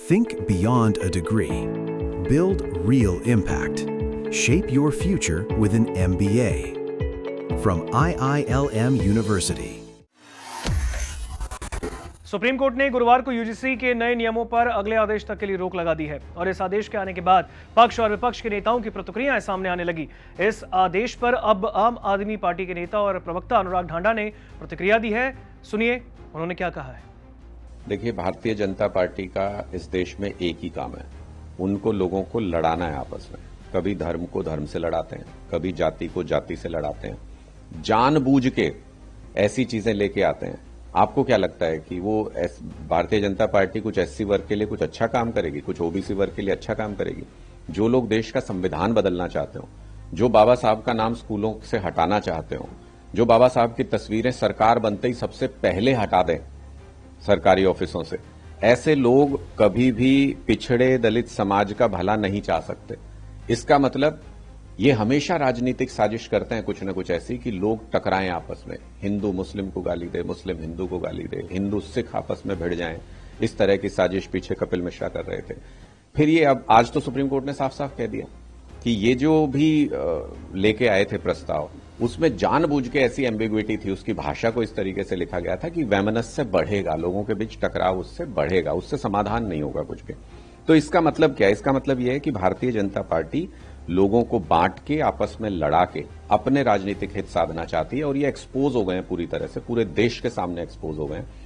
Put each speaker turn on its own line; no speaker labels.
Think beyond a degree. Build real impact. Shape your future with an MBA. From IILM University.
Supreme court ने गुरुवार को UGC के नए नियमों पर अगले आदेश तक के लिए रोक लगा दी है और इस आदेश के आने के बाद पक्ष और विपक्ष के नेताओं की प्रतिक्रियाएं सामने आने लगी। इस आदेश पर अब आम आदमी पार्टी के नेता और प्रवक्ता अनुराग ढांडा ने प्रतिक्रिया दी है। सुनिए उन्होंने क्या कहा है।
देखिए, भारतीय जनता पार्टी का इस देश में एक ही काम है, उनको लोगों को लड़ाना है आपस में। कभी धर्म को धर्म से लड़ाते हैं, कभी जाति को जाति से लड़ाते हैं, जानबूझ के ऐसी चीजें लेके आते हैं। आपको क्या लगता है कि वो भारतीय जनता पार्टी कुछ एससी वर्ग के लिए कुछ अच्छा काम करेगी, कुछ ओबीसी वर्ग के लिए अच्छा काम करेगी? जो लोग देश का संविधान बदलना चाहते हो, जो बाबा साहब का नाम स्कूलों से हटाना चाहते हो, जो बाबा साहब की तस्वीरें सरकार बनते ही सबसे पहले हटा दें सरकारी ऑफिसों से, ऐसे लोग कभी भी पिछड़े दलित समाज का भला नहीं चाह सकते। इसका मतलब ये हमेशा राजनीतिक साजिश करते हैं कुछ न कुछ ऐसी कि लोग टकराएं आपस में, हिंदू मुस्लिम को गाली दे, मुस्लिम हिंदू को गाली दे, हिंदू सिख आपस में भिड़ जाएं। इस तरह की साजिश पीछे कपिल मिश्रा कर रहे थे। फिर ये अब आज तो सुप्रीम कोर्ट ने साफ साफ कह दिया कि ये जो भी लेके आए थे प्रस्ताव, उसमें जानबूझ के ऐसी एम्बिग्विटी थी, उसकी भाषा को इस तरीके से लिखा गया था कि वैमनस्य बढ़ेगा, लोगों के बीच टकराव उससे बढ़ेगा, उससे समाधान नहीं होगा कुछ भी। तो इसका मतलब क्या है? इसका मतलब यह है कि भारतीय जनता पार्टी लोगों को बांट के आपस में लड़ा के अपने राजनीतिक हित साधना चाहती है और ये एक्सपोज हो गए हैं पूरी तरह से, पूरे देश के सामने एक्सपोज हो गए हैं।